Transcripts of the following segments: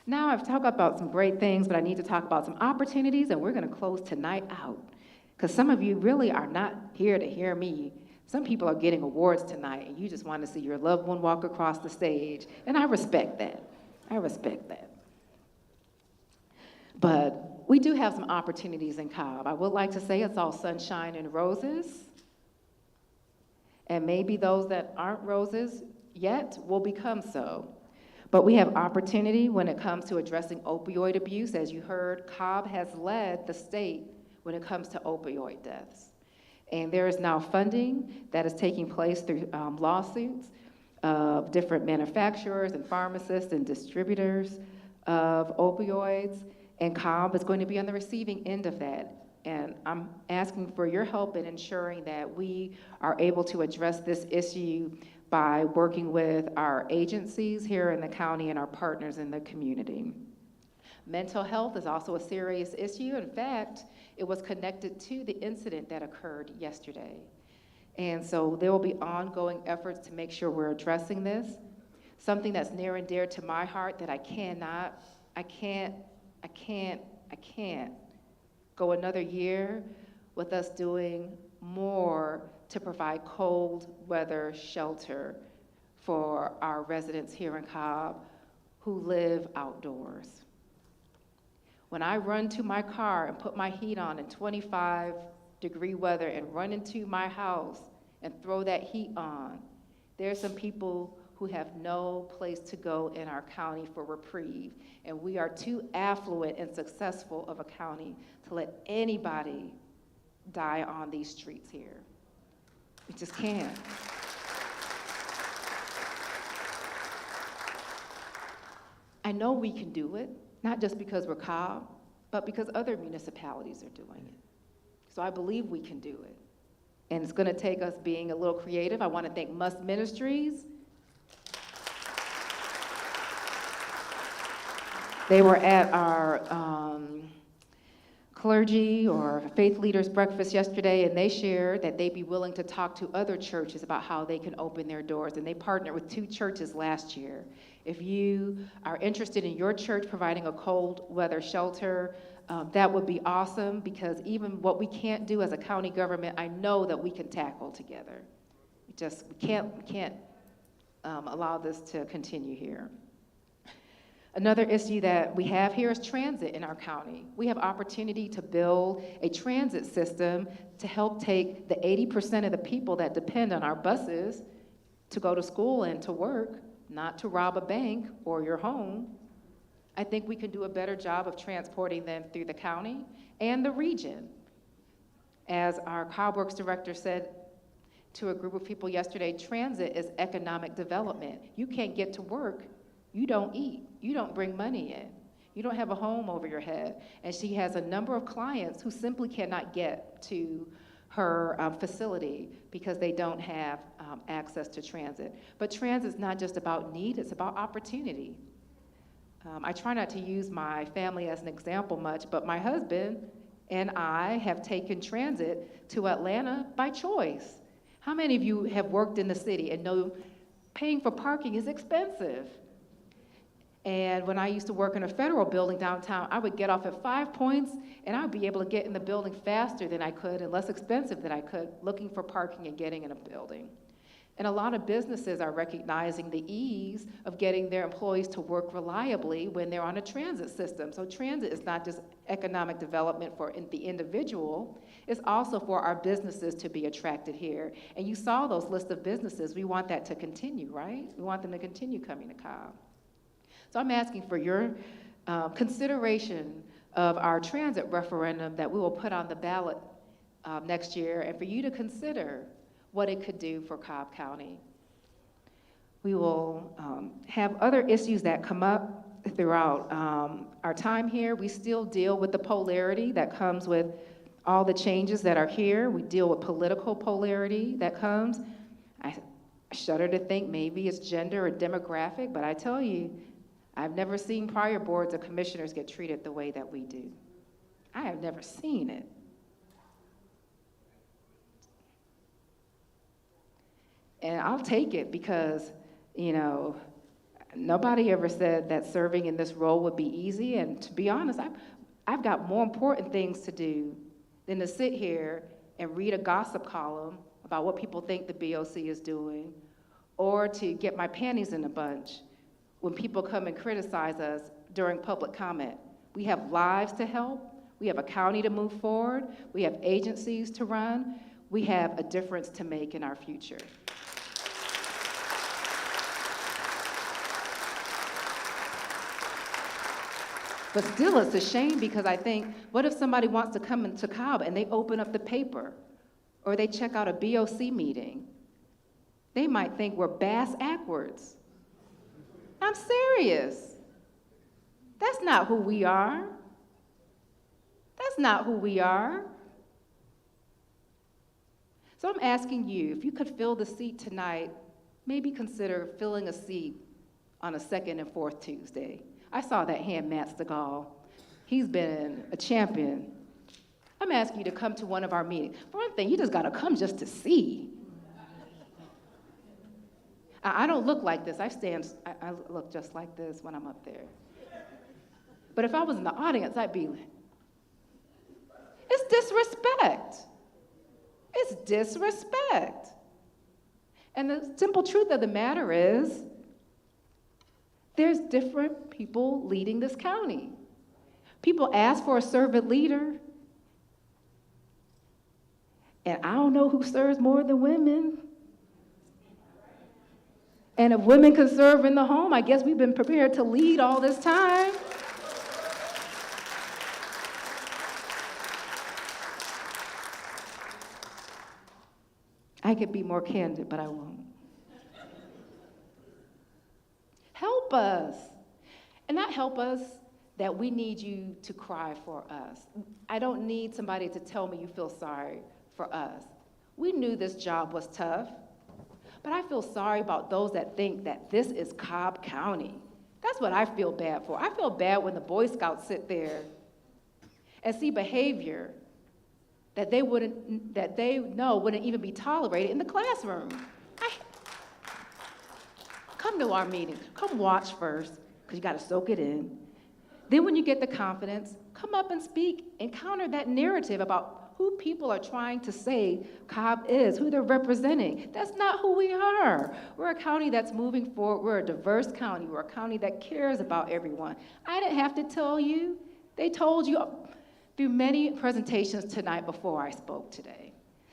Now I've talked about some great things, but I need to talk about some opportunities, and we're going to close tonight out. Because some of you really are not here to hear me. Some people are getting awards tonight, and you just want to see your loved one walk across the stage, and I respect that. I respect that. But we do have some opportunities in Cobb. I would like to say it's all sunshine and roses, and maybe those that aren't roses yet will become so. But we have opportunity when it comes to addressing opioid abuse. As you heard, Cobb has led the state when it comes to opioid deaths. And there is now funding that is taking place through lawsuits of different manufacturers and pharmacists and distributors of opioids. And Cobb is going to be on the receiving end of that. And I'm asking for your help in ensuring that we are able to address this issue by working with our agencies here in the county and our partners in the community. Mental health is also a serious issue. In fact, it was connected to the incident that occurred yesterday. And so there will be ongoing efforts to make sure we're addressing this. Something that's near and dear to my heart that I can't go another year with us doing more to provide cold weather shelter for our residents here in Cobb who live outdoors. When I run to my car and put my heat on in 25-degree weather and run into my house and throw that heat on, there's some people who have no place to go in our county for reprieve. And we are too affluent and successful of a county to let anybody die on these streets here. We just can't. I know we can do it, not just because we're Cobb, but because other municipalities are doing it. So I believe we can do it. And it's gonna take us being a little creative. I wanna thank Must Ministries. They were at our clergy or faith leaders breakfast yesterday, and they shared that they'd be willing to talk to other churches about how they can open their doors. And they partnered with 2 churches last year. If you are interested in your church providing a cold weather shelter, that would be awesome, because even what we can't do as a county government, I know that we can tackle together. We can't allow this to continue here. Another issue that we have here is transit in our county. We have opportunity to build a transit system to help take the 80% of the people that depend on our buses to go to school and to work, not to rob a bank or your home. I think we can do a better job of transporting them through the county and the region. As our Cobb Works director said to a group of people yesterday, transit is economic development. You can't get to work, you don't eat, you don't bring money in, you don't have a home over your head. And she has a number of clients who simply cannot get to her facility because they don't have access to transit. But transit is not just about need, it's about opportunity. I try not to use my family as an example much, but my husband and I have taken transit to Atlanta by choice. How many of you have worked in the city and know paying for parking is expensive? And when I used to work in a federal building downtown, I would get off at 5 points and I would be able to get in the building faster than I could and less expensive than I could, looking for parking and getting in a building. And a lot of businesses are recognizing the ease of getting their employees to work reliably when they're on a transit system. So transit is not just economic development for the individual, it's also for our businesses to be attracted here. And you saw those lists of businesses. We want that to continue, right? We want them to continue coming to Cobb. So I'm asking for your consideration of our transit referendum that we will put on the ballot next year, and for you to consider what it could do for Cobb County. We will have other issues that come up throughout our time here. We still deal with the polarity that comes with all the changes that are here. We deal with political polarity that comes. I shudder to think maybe it's gender or demographic, but I tell you, I've never seen prior boards of commissioners get treated the way that we do. I have never seen it. And I'll take it because, you know, Nobody ever said that serving in this role would be easy, and to be honest, I've got more important things to do than to sit here and read a gossip column about what people think the BOC is doing, or to get my panties in a bunch when people come and criticize us during public comment. We have lives to help, we have a county to move forward, we have agencies to run, we have a difference to make in our future. But still, it's a shame because I think, what if somebody wants to come into Cobb and they open up the paper or they check out a BOC meeting? They might think we're bass backwards. I'm serious. That's not who we are. That's not who we are. So I'm asking you, if you could fill the seat tonight, maybe consider filling a seat on a second and fourth Tuesday. I saw that hand, Matt Stegall. He's been a champion. I'm asking you to come to one of our meetings. For one thing, you just gotta come just to see. I don't look like this. I look just like this when I'm up there. But if I was in the audience, I'd be like, it's disrespect. It's disrespect. And the simple truth of the matter is, there's different people leading this county. People ask for a servant leader, and I don't know who serves more than women. And if women can serve in the home, I guess we've been prepared to lead all this time. I could be more candid, but I won't. Help us. And not help us that we need you to cry for us. I don't need somebody to tell me you feel sorry for us. We knew this job was tough, but I feel sorry about those that think that this is Cobb County. That's what I feel bad for. I feel bad when the Boy Scouts sit there and see behavior that they know wouldn't even be tolerated in the classroom. Come to our meetings. Come watch first, because you got to soak it in. Then when you get the confidence, come up and speak and counter that narrative about who people are trying to say Cobb is, who they're representing. That's not who we are. We're a county that's moving forward. We're a diverse county. We're a county that cares about everyone. I didn't have to tell you. They told you through many presentations tonight before I spoke today.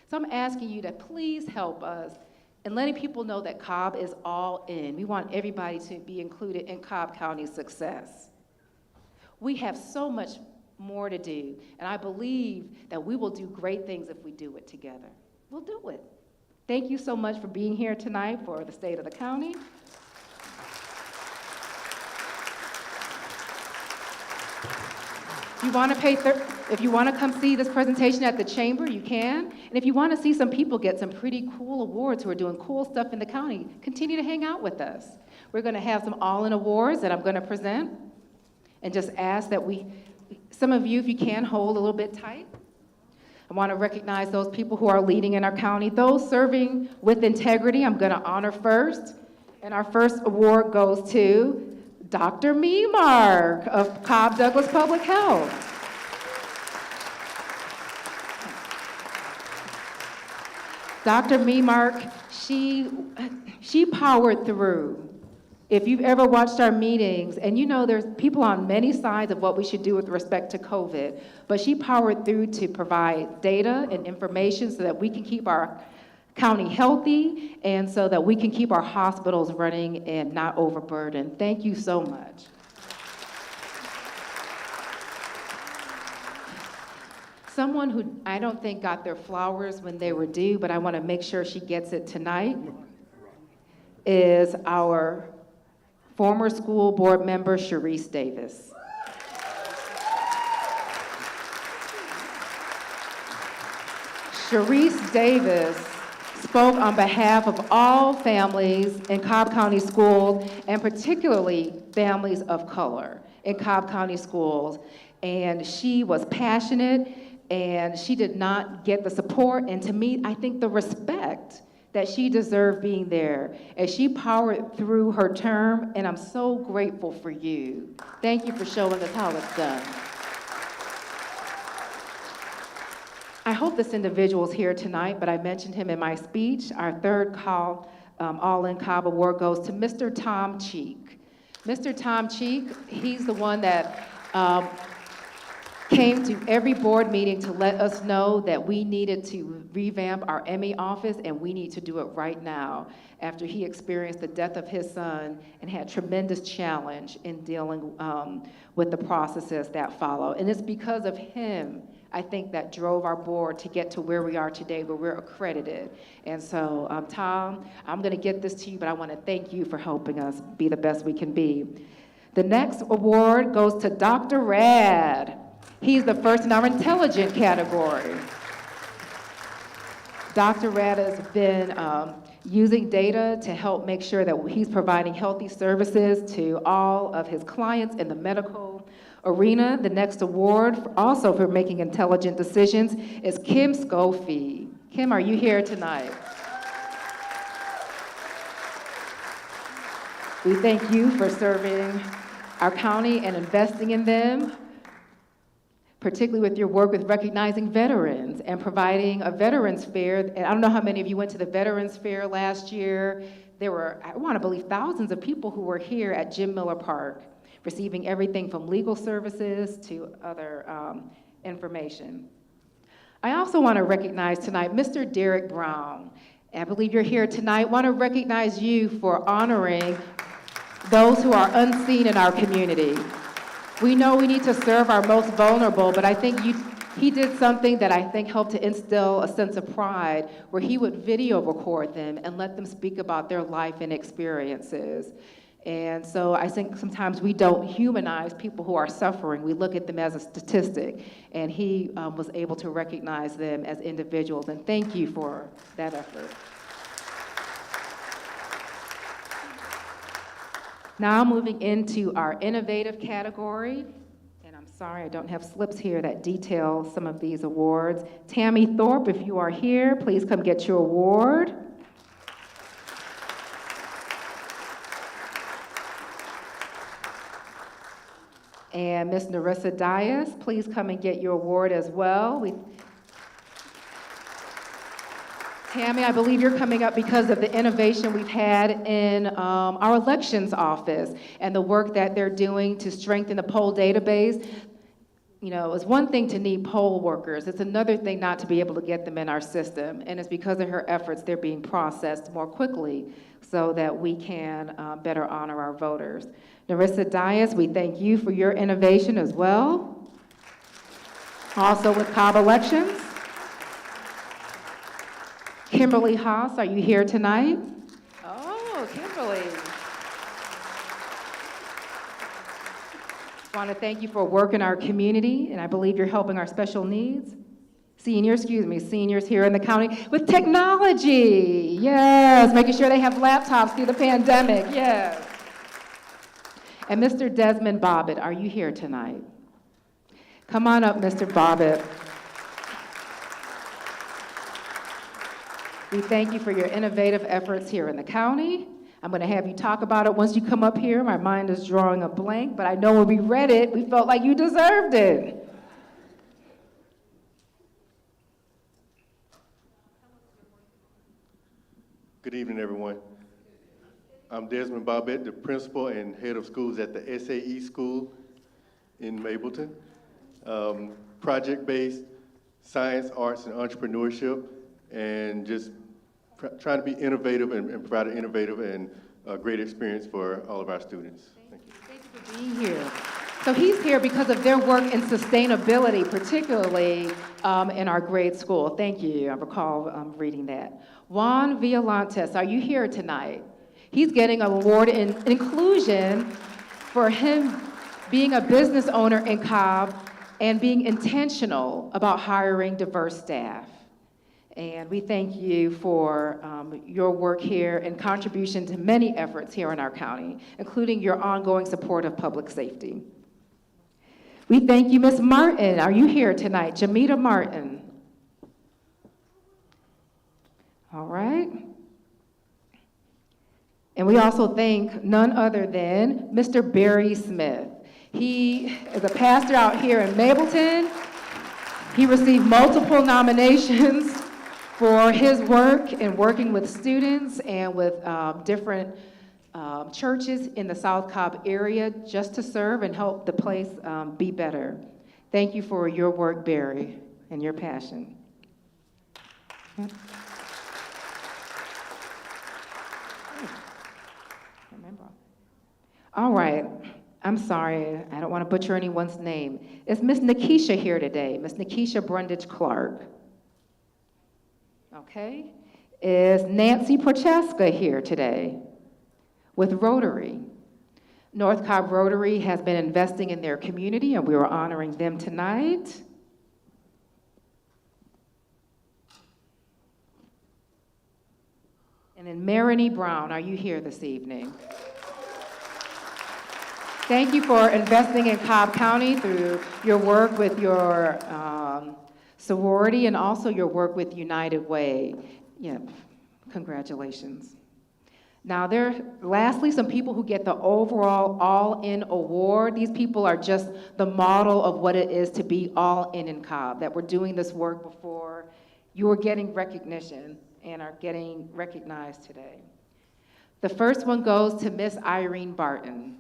So I'm asking you to please help us and letting people know that Cobb is all in. We want everybody to be included in Cobb County's success. We have so much more to do, and I believe that we will do great things if we do it together. We'll do it. Thank you so much for being here tonight for the state of the county. If you want to come see this presentation at the chamber, you can. And if you want to see some people get some pretty cool awards who are doing cool stuff in the county, continue to hang out with us. We're going to have some all-in awards that I'm going to present, and just ask that some of you, if you can, hold a little bit tight. I want to recognize those people who are leading in our county. Those serving with integrity, I'm going to honor first. And our first award goes to Dr. Memark of Cobb Douglas Public Health. Dr. Memark, she powered through. If you've ever watched our meetings, and you know there's people on many sides of what we should do with respect to COVID, but she powered through to provide data and information so that we can keep our county healthy and so that we can keep our hospitals running and not overburdened. Thank you so much. Someone who I don't think got their flowers when they were due, but I want to make sure she gets it tonight, is our former school board member, Sharice Davis. Sharice Davis spoke on behalf of all families in Cobb County schools, and particularly families of color in Cobb County schools. And she was passionate, and she did not get the support, and to me, I think the respect that she deserved being there as she powered through her term, and I'm so grateful for you. Thank you for showing us how it's done. I hope this individual is here tonight, but I mentioned him in my speech. Our third All-In Cobb Award goes to Mr. Tom Cheek. Mr. Tom Cheek, he's the one that came to every board meeting to let us know that we needed to revamp our Emmy office, and we need to do it right now after he experienced the death of his son and had tremendous challenge in dealing with the processes that follow. And it's because of him, I think, that drove our board to get to where we are today, where we're accredited. And so, Tom, I'm gonna get this to you, but I wanna thank you for helping us be the best we can be. The next award goes to Dr. Rad. He's the first in our intelligent category. Dr. Rad has been using data to help make sure that he's providing healthy services to all of his clients in the medical arena. The next award, also for making intelligent decisions, is Kim Schofield. Kim, are you here tonight? We thank you for serving our county and investing in them, particularly with your work with recognizing veterans and providing a veterans fair. And I don't know how many of you went to the veterans fair last year. There were, I want to believe, thousands of people who were here at Jim Miller Park, receiving everything from legal services to other information. I also want to recognize tonight Mr. Derek Brown. I believe you're here tonight. Want to recognize you for honoring those who are unseen in our community. We know we need to serve our most vulnerable, but I think he did something that I think helped to instill a sense of pride, where he would video record them and let them speak about their life and experiences. And so I think sometimes we don't humanize people who are suffering. We look at them as a statistic, and he was able to recognize them as individuals, and thank you for that effort. Now moving into our innovative category, and I'm sorry I don't have slips here that detail some of these awards. Tammy Thorpe, if you are here, please come get your award. And Ms. Narissa Dias, please come and get your award as well. Tammy, I believe you're coming up because of the innovation we've had in our elections office and the work that they're doing to strengthen the poll database. You know, it's one thing to need poll workers. It's another thing not to be able to get them in our system. And it's because of her efforts they're being processed more quickly so that we can better honor our voters. Narissa Dias, we thank you for your innovation as well. Also with Cobb Elections. Kimberly Haas, are you here tonight? Oh, Kimberly. I want to thank you for work in our community, and I believe you're helping our special needs. Seniors here in the county with technology. Yes, making sure they have laptops through the pandemic, yes. And Mr. Desmond Bobbitt, are you here tonight? Come on up, Mr. Bobbitt. We thank you for your innovative efforts here in the county. I'm going to have you talk about it once you come up here. My mind is drawing a blank, but I know when we read it, we felt like you deserved it. Good evening, everyone. I'm Desmond Bobbitt, the principal and head of schools at the SAE School in Mableton. Project-based science, arts, and entrepreneurship, and just trying to be innovative and provide an innovative and great experience for all of our students. Thank you. Thank you for being here. So he's here because of their work in sustainability, particularly in our grade school. Thank you. I recall reading that. Juan Villalontes, are you here tonight? He's getting an award in inclusion for him being a business owner in Cobb and being intentional about hiring diverse staff. And we thank you for your work here and contribution to many efforts here in our county, including your ongoing support of public safety. We thank you, Ms. Martin. Are you here tonight? Jamita Martin. All right. And we also thank none other than Mr. Barry Smith. He is a pastor out here in Mableton. He received multiple nominations for his work in working with students and with different churches in the South Cobb area just to serve and help the place be better. Thank you for your work, Barry, and your passion. All right. I'm sorry, I don't want to butcher anyone's name. Is Miss Nikisha here today? Miss Nikisha Brundage Clark. Okay. Is Nancy Prochaska here today with Rotary? North Cobb Rotary has been investing in their community, and we are honoring them tonight. And then Marini Brown, are you here this evening? Thank you for investing in Cobb County through your work with your sorority and also your work with United Way. Yeah, congratulations. Now, lastly, some people who get the overall all-in award. These people are just the model of what it is to be all-in Cobb, that we're doing this work before you are getting recognition and are getting recognized today. The first one goes to Miss Irene Barton.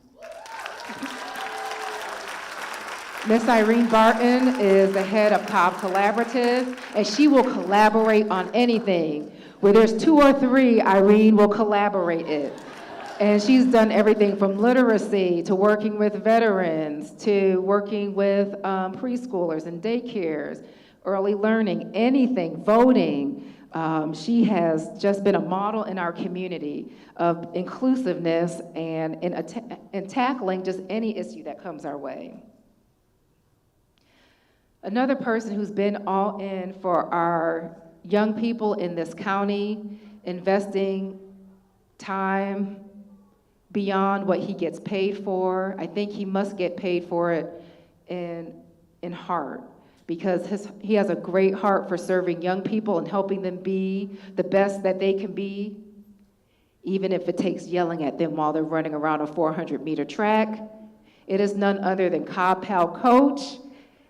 Miss Irene Barton is the head of Cobb Collaborative, and she will collaborate on anything. Where there's 2 or 3, Irene will collaborate it. And she's done everything from literacy to working with veterans to working with preschoolers and daycares, early learning, anything, voting. She has just been a model in our community of inclusiveness and in tackling just any issue that comes our way. Another person who's been all in for our young people in this county, investing time beyond what he gets paid for. I think he must get paid for it in heart, because he has a great heart for serving young people and helping them be the best that they can be, even if it takes yelling at them while they're running around a 400-meter track. It is none other than Cobb Pal coach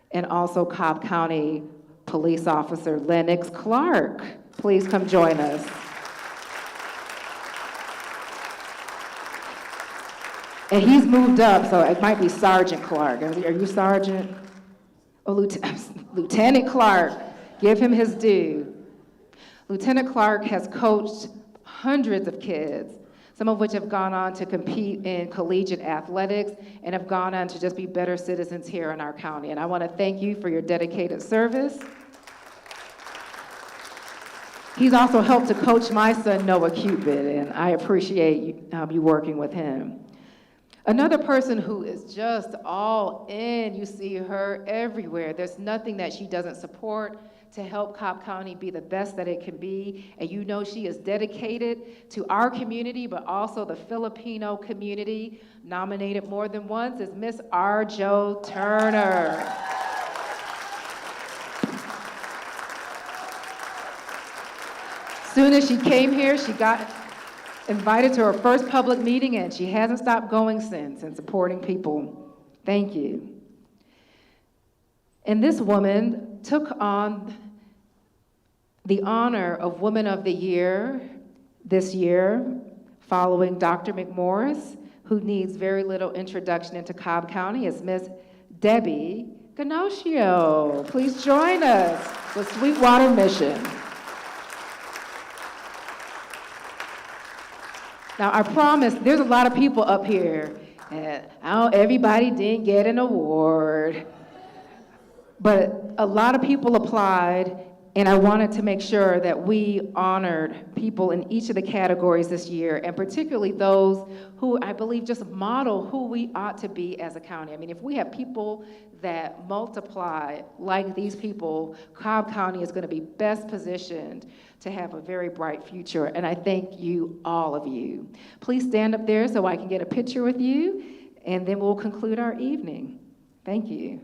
and also Cobb County Police Officer Lennox Clark. Please come join us. And he's moved up, so it might be Sergeant Clark. Are you Sergeant? Oh, Lieutenant Clark. Give him his due. Lieutenant Clark has coached hundreds of kids, some of which have gone on to compete in collegiate athletics and have gone on to just be better citizens here in our county. And I want to thank you for your dedicated service. He's also helped to coach my son, Noah Cupid, and I appreciate you working with him. Another person who is just all in, you see her everywhere. There's nothing that she doesn't support to help Cobb County be the best that it can be. And you know she is dedicated to our community, but also the Filipino community. Nominated more than once is Miss Arjo Turner. Soon as she came here, she got invited to her first public meeting, and she hasn't stopped going since and supporting people. Thank you. And this woman took on the honor of Woman of the Year this year, following Dr. McMorris, who needs very little introduction into Cobb County, is Miss Debbie Ganocio. Please join us with Sweetwater Mission. Now, I promise there's a lot of people up here, and everybody didn't get an award, but a lot of people applied, and I wanted to make sure that we honored people in each of the categories this year, and particularly those who I believe just model who we ought to be as a county. I mean, if we have people that multiply like these people, Cobb County is going to be best positioned to have a very bright future, and I thank you, all of you. Please stand up there so I can get a picture with you, and then we'll conclude our evening. Thank you.